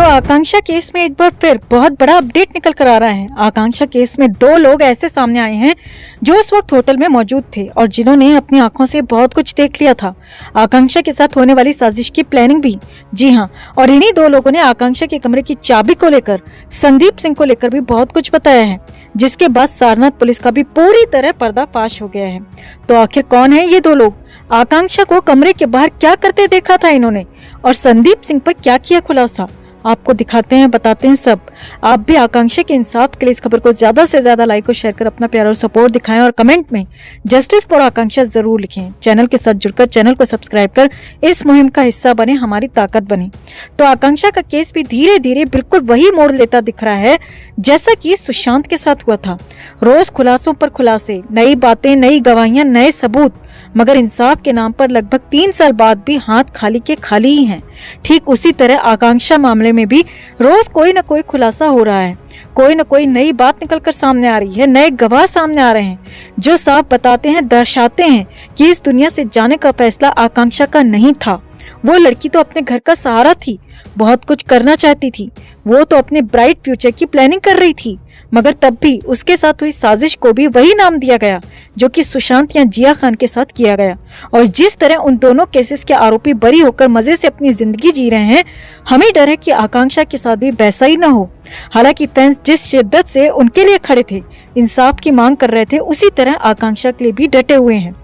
आकांक्षा case में एक बार फिर बहुत बड़ा अपडेट निकल कर आ रहा है। आकांक्षा केस में 2 लोग ऐसे सामने आए हैं जो उस वक्त होटल में मौजूद थे और जिन्होंने अपनी आंखों से बहुत कुछ देख लिया था। आकांक्षा के साथ होने वाली साजिश की प्लानिंग भी। जी हाँ, और इन्हीं 2 लोगों ने आकांक्षा के कमरे की चाबी को लेकर संदीप सिंह को लेकर भी बहुत कुछ बताया है, जिसके बाद सारनाथ पुलिस का भी पूरी तरह पर्दाफाश हो गया है। तो आखिर कौन है ये 2 लोग? आकांक्षा को कमरे के बाहर क्या करते देखा था इन्होंने और संदीप सिंह पर क्या किया खुलासा? आपको दिखाते हैं, बताते हैं सब। आप भी आकांक्षा के इंसाफ के लिए इस खबर को ज्यादा से ज्यादा लाइक और शेयर कर अपना प्यार और सपोर्ट दिखाएं और कमेंट में जस्टिस फॉर आकांक्षा जरूर लिखें। चैनल के साथ जुड़कर चैनल को सब्सक्राइब कर इस मुहिम का हिस्सा बने, हमारी ताकत बने। तो आकांक्षा का केस भी धीरे धीरे बिल्कुल वही मोड़ लेता दिख रहा है जैसा कि सुशांत के साथ हुआ था। रोज खुलासों पर खुलासे, नई बातें, नई गवाहियां, नए सबूत, मगर इंसाफ के नाम पर लगभग 3 साल बाद भी हाथ खाली के खाली ही हैं। ठीक उसी तरह आकांक्षा मामले में भी रोज कोई न कोई खुलासा हो रहा है, कोई न कोई नई बात निकलकर सामने आ रही है, नए गवाह सामने आ रहे हैं जो साफ बताते हैं, दर्शाते हैं कि इस दुनिया से जाने का फैसला आकांक्षा का नहीं था। वो लड़की तो अपने घर का सहारा थी, बहुत कुछ करना चाहती थी, वो तो अपने ब्राइट फ्यूचर की प्लानिंग कर रही थी, मगर तब भी उसके साथ हुई साजिश को भी वही नाम दिया गया जो कि सुशांत या जिया खान के साथ किया गया। और जिस तरह उन दोनों केसेस के आरोपी बरी होकर मजे से अपनी जिंदगी जी रहे हैं, हमें डर है कि आकांक्षा के साथ भी वैसा ही न हो। हालांकि फैंस जिस शिद्दत से उनके लिए खड़े थे, इंसाफ की मांग कर रहे थे, उसी तरह आकांक्षा के लिए भी डटे हुए हैं।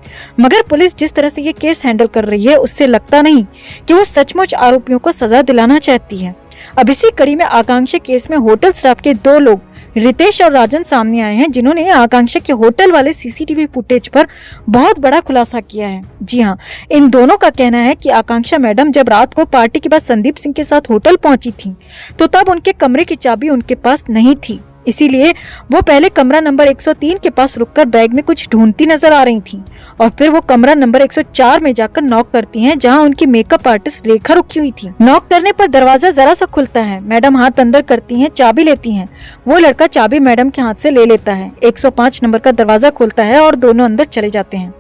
मगर पुलिस जिस तरह से ये केस हैंडल कर रही है, उससे लगता नहीं कि वो सचमुच आरोपियों को सजा दिलाना चाहती है। अब इसी कड़ी में आकांक्षा केस में होटल स्टाफ के 2 लोग रितेश और राजन सामने आए हैं, जिन्होंने आकांक्षा के होटल वाले सीसीटीवी फुटेज पर बहुत बड़ा खुलासा किया है। जी हाँ, इन दोनों का कहना है कि आकांक्षा मैडम जब रात को पार्टी के बाद संदीप सिंह के साथ होटल पहुंची थी, तो तब उनके कमरे की चाबी उनके पास नहीं थी, इसीलिए वो पहले कमरा नंबर 103 के पास रुककर बैग में कुछ ढूंढती नजर आ रही थी और फिर वो कमरा नंबर 104 में जाकर नॉक करती हैं, जहां उनकी मेकअप आर्टिस्ट रेखा रुकी हुई थी। नॉक करने पर दरवाजा जरा सा खुलता है, मैडम हाथ अंदर करती हैं, चाबी लेती हैं। वो लड़का चाबी मैडम के हाथ से ले लेता है, 105 नंबर का दरवाजा खुलता है और दोनों अंदर चले जाते हैं।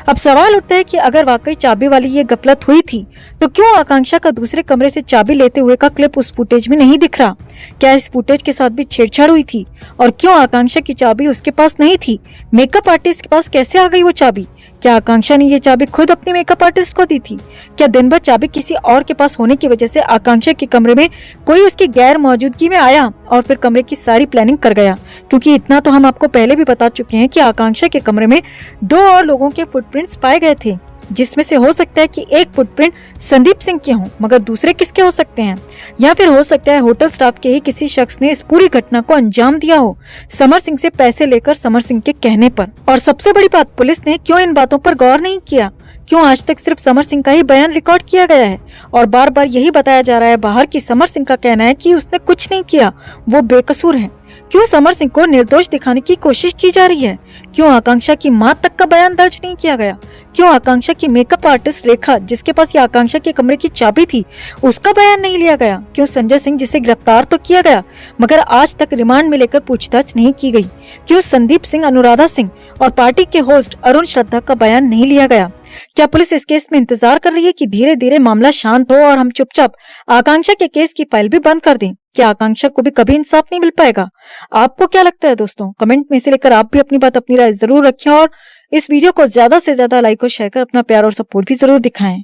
अब सवाल उठता है कि अगर वाकई चाबी वाली ये गफलत हुई थी, तो क्यों आकांक्षा का दूसरे कमरे से चाबी लेते हुए का क्लिप उस फुटेज में नहीं दिख रहा? क्या इस फुटेज के साथ भी छेड़छाड़ हुई थी? और क्यों आकांक्षा की चाबी उसके पास नहीं थी? मेकअप आर्टिस्ट के पास कैसे आ गई वो चाबी? क्या आकांक्षा ने ये चाबी खुद अपने मेकअप आर्टिस्ट को दी थी? क्या दिन भर चाबी किसी और के पास होने की वजह से आकांक्षा के कमरे में कोई उसकी गैर मौजूदगी में आया और फिर कमरे की सारी प्लानिंग कर गया? क्योंकि इतना तो हम आपको पहले भी बता चुके हैं कि आकांक्षा के कमरे में 2 और लोगों के फुटप्रिंट्स पाए गए थे, जिसमें से हो सकता है कि एक फुटप्रिंट संदीप सिंह के हों, मगर दूसरे किसके हो सकते हैं? या फिर हो सकता है होटल स्टाफ के ही किसी शख्स ने इस पूरी घटना को अंजाम दिया हो, समर सिंह से पैसे लेकर समर सिंह के कहने पर। और सबसे बड़ी बात, पुलिस ने क्यों इन बातों पर गौर नहीं किया? क्यों आज तक सिर्फ समर सिंह का ही बयान रिकॉर्ड किया गया है और बार बार यही बताया जा रहा है बाहर कि समर सिंह का कहना है कि उसने कुछ नहीं किया, वो बेकसूर है? क्यों समर सिंह को निर्दोष दिखाने की कोशिश की जा रही है? क्यों आकांक्षा की मां तक का बयान दर्ज नहीं किया गया? क्यों आकांक्षा की मेकअप आर्टिस्ट रेखा, जिसके पास ये आकांक्षा के कमरे की चाबी थी, उसका बयान नहीं लिया गया? क्यों संजय सिंह, जिसे गिरफ्तार तो किया गया मगर आज तक रिमांड में लेकर पूछताछ नहीं की गई? क्यों संदीप सिंह, अनुराधा सिंह और पार्टी के होस्ट अरुण श्रद्धा का बयान नहीं लिया गया? क्या पुलिस इस केस में इंतजार कर रही है कि धीरे धीरे मामला शांत हो और हम चुपचाप आकांक्षा के केस की फाइल भी बंद कर दें? क्या आकांक्षा को भी कभी इंसाफ नहीं मिल पाएगा? आपको क्या लगता है दोस्तों? कमेंट में से लेकर आप भी अपनी बात, अपनी राय जरूर रखें और इस वीडियो को ज्यादा से ज्यादा लाइक और शेयर कर अपना प्यार और सपोर्ट भी जरूर दिखाएं।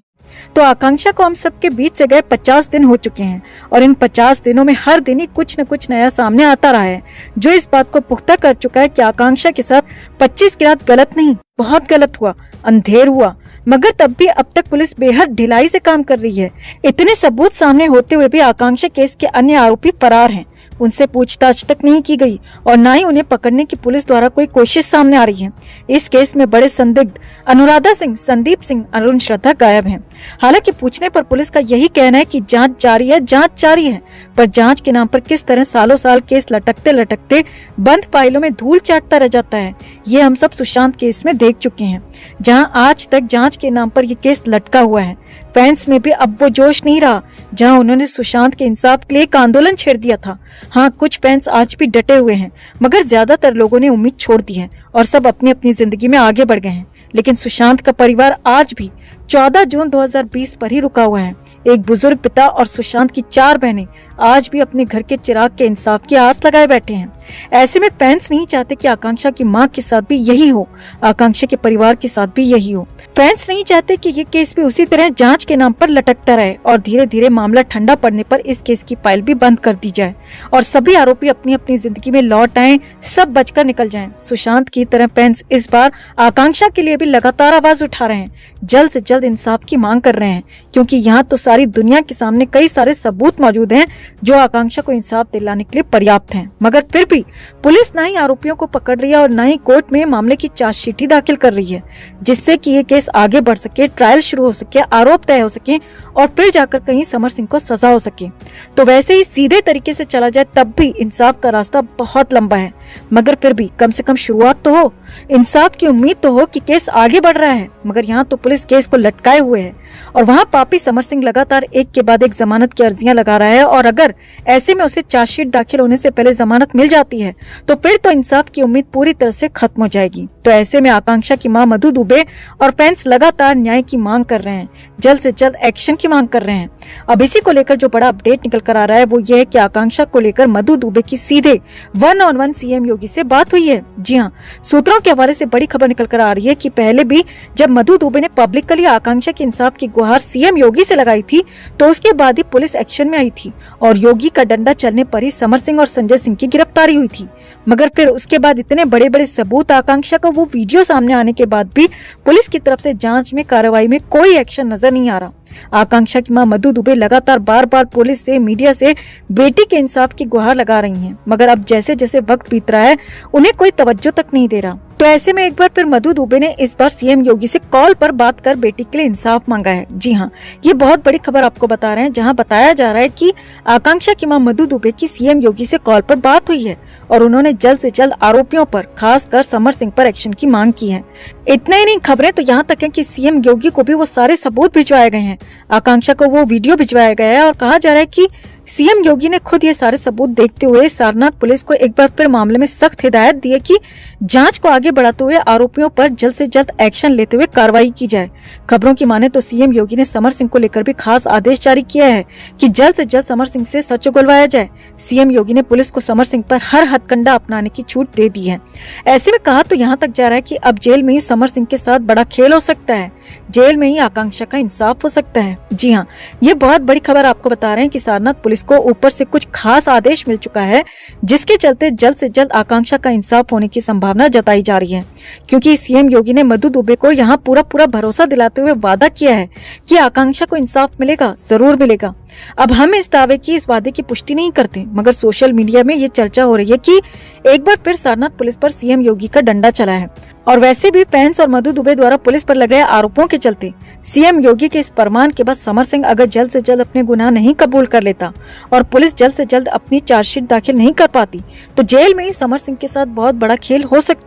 तो आकांक्षा को हम सबके बीच से गए 50 दिन हो चुके हैं और इन 50 दिनों में हर दिन ही कुछ न कुछ नया सामने आता रहा है, जो इस बात को पुख्ता कर चुका है कि आकांक्षा के साथ 25 की रात गलत नहीं, बहुत गलत हुआ, अंधेर हुआ। मगर तब भी अब तक पुलिस बेहद ढिलाई से काम कर रही है। इतने सबूत सामने होते हुए भी आकांक्षा केस के अन्य आरोपी फरार हैं, उनसे पूछताछ तक नहीं की गई और न ही उन्हें पकड़ने की पुलिस द्वारा कोई कोशिश सामने आ रही है। इस केस में बड़े संदिग्ध अनुराधा सिंह, संदीप सिंह, अरुण श्रद्धा गायब हैं। हालांकि पूछने पर पुलिस का यही कहना है कि जांच जारी है, जांच जारी है, पर जांच के नाम पर किस तरह सालों साल केस लटकते लटकते बंद फाइलों में धूल चाटता रह जाता है, ये हम सब सुशांत केस में देख चुके हैं, जहां आज तक जांच के नाम पर ये केस लटका हुआ है। फैंस में भी अब वो जोश नहीं रहा जहां उन्होंने सुशांत के इंसाफ के लिए एक आंदोलन छेड़ दिया था। हाँ, कुछ फैंस आज भी डटे हुए हैं, मगर ज्यादातर लोगों ने उम्मीद छोड़ दी है और सब अपनी अपनी जिंदगी में आगे बढ़ गए हैं। लेकिन सुशांत का परिवार आज भी 14 जून 2020 पर ही रुका हुआ है। एक बुजुर्ग पिता और सुशांत की 4 बहनें आज भी अपने घर के चिराग के इंसाफ की आस लगाए बैठे हैं। ऐसे में फैंस नहीं चाहते कि आकांक्षा की मां के साथ भी यही हो, आकांक्षा के परिवार के साथ भी यही हो। फैंस नहीं चाहते कि ये केस भी उसी तरह जांच के नाम पर लटकता रहे और धीरे धीरे मामला ठंडा पड़ने पर इस केस की फाइल भी बंद कर दी जाए और सभी आरोपी अपनी अपनी जिंदगी में लौट आएं, सब बचकर निकल जाएं। सुशांत की तरह फैंस इस बार आकांक्षा के लिए भी लगातार आवाज उठा रहे हैं, जल्द से जल्द इंसाफ की मांग कर रहे हैं, क्योंकि यहाँ तो सारी दुनिया के सामने कई सारे सबूत मौजूद हैं जो आकांक्षा को इंसाफ दिलाने के लिए पर्याप्त हैं। मगर फिर भी पुलिस ना ही आरोपियों को पकड़ रही है और ना ही कोर्ट में मामले की चार्जशीट ही दाखिल कर रही है, जिससे कि ये केस आगे बढ़ सके, ट्रायल शुरू हो सके, आरोप तय हो सके और फिर जाकर कहीं समर सिंह को सजा हो सके। तो वैसे ही सीधे तरीके से चला जाए तब भी इंसाफ का रास्ता बहुत लंबा है, मगर फिर भी कम से कम शुरुआत तो हो, इंसाफ की उम्मीद तो हो कि केस आगे बढ़ रहा है। मगर यहाँ तो पुलिस केस को लटकाए हुए है और वहाँ पापी समर सिंह लगातार एक के बाद एक जमानत की अर्जियां लगा रहा है और अगर ऐसे में उसे चार्जशीट दाखिल होने से पहले जमानत मिल जाती है तो फिर तो इंसाफ की उम्मीद पूरी तरह से खत्म हो जाएगी। तो ऐसे में आकांक्षा की मां मधु दुबे और फैंस लगातार न्याय की मांग कर रहे हैं, जल्द से जल्द एक्शन की मांग कर रहे हैं। अब इसी को लेकर जो बड़ा अपडेट निकल कर आ रहा है वो ये है कि आकांक्षा को लेकर मधु दुबे की सीधे 1-on-1 सीएम योगी से बात हुई है। जी हाँ, सूत्रों के हवाले से बड़ी खबर निकल कर आ रही है कि पहले भी जब मधु दुबे ने पब्लिकली आकांक्षा के इंसाफ की गुहार सीएम योगी से लगाई थी तो उसके बाद ही पुलिस एक्शन में आई थी और योगी का डंडा चलने पर ही समर सिंह और संजय सिंह की गिरफ्तारी हुई थी। मगर फिर उसके बाद इतने बड़े बड़े सबूत, आकांक्षा का वो वीडियो सामने आने के बाद भी पुलिस की तरफ से जांच में, कार्रवाई में कोई एक्शन नजर नहीं आ रहा। आकांक्षा की मां मधु दुबे लगातार बार बार पुलिस से, मीडिया से बेटी के इंसाफ की गुहार लगा रही हैं, मगर अब जैसे जैसे वक्त बीत रहा है उन्हें कोई तवज्जो तक नहीं दे रहा। तो ऐसे में एक बार फिर मधु दुबे ने इस बार सीएम योगी से कॉल पर बात कर बेटी के लिए इंसाफ मांगा है। जी हाँ, ये बहुत बड़ी खबर आपको बता रहे हैं, जहाँ बताया जा रहा है कि आकांक्षा की मां मधु दुबे की सीएम योगी से कॉल पर बात हुई है और उन्होंने जल्द से जल्द आरोपियों पर, खासकर समर सिंह पर एक्शन की मांग की है। इतना ही नहीं, खबरें तो यहाँ तक है कि सीएम योगी को भी वो सारे सबूत भिजवाए गए हैं, आकांक्षा को वो वीडियो भिजवाया गया है और कहा जा रहा है कि सीएम योगी ने खुद ये सारे सबूत देखते हुए सारनाथ पुलिस को एक बार फिर मामले में सख्त हिदायत दी है कि जांच को आगे बढ़ाते हुए आरोपियों पर जल्द से जल्द एक्शन लेते हुए कार्रवाई की जाए। खबरों की माने तो सीएम योगी ने समर सिंह को लेकर भी खास आदेश जारी किया है कि जल्द से जल्द समर सिंह से सच उगलवाया जाए। सीएम योगी ने पुलिस को समर सिंह पर हर हथकंडा अपनाने की छूट दे दी है। ऐसे में कहा तो यहाँ तक जा रहा है कि अब जेल में ही समर सिंह के साथ बड़ा खेल हो सकता है, जेल में ही आकांक्षा का इंसाफ हो सकता है। जी हाँ, ये बहुत बड़ी खबर आपको बता रहे हैं कि सारनाथ पुलिस को ऊपर से कुछ खास आदेश मिल चुका है, जिसके चलते जल्द से जल्द आकांक्षा का इंसाफ होने की संभावना जताई जा रही है, क्योंकि सीएम योगी ने मधु दुबे को यहाँ पूरा भरोसा दिलाते हुए वादा किया है कि आकांक्षा को इंसाफ मिलेगा, जरूर मिलेगा। अब हम इस दावे की, इस वादे की पुष्टि नहीं करते, मगर सोशल मीडिया में ये चर्चा हो रही है कि एक बार फिर सारनाथ पुलिस पर सीएम योगी का डंडा चला है और वैसे भी फैंस और मधु दुबे द्वारा पुलिस पर लग रहे आरोपों के चलते सीएम योगी के इस फरमान के बाद समर सिंह अगर जल्द से जल्द अपने गुनाह नहीं कबूल कर लेता और पुलिस जल्द से जल्द अपनी चार्जशीट दाखिल नहीं कर पाती तो जेल में ही समर सिंह के साथ बहुत बड़ा खेल हो सकता है।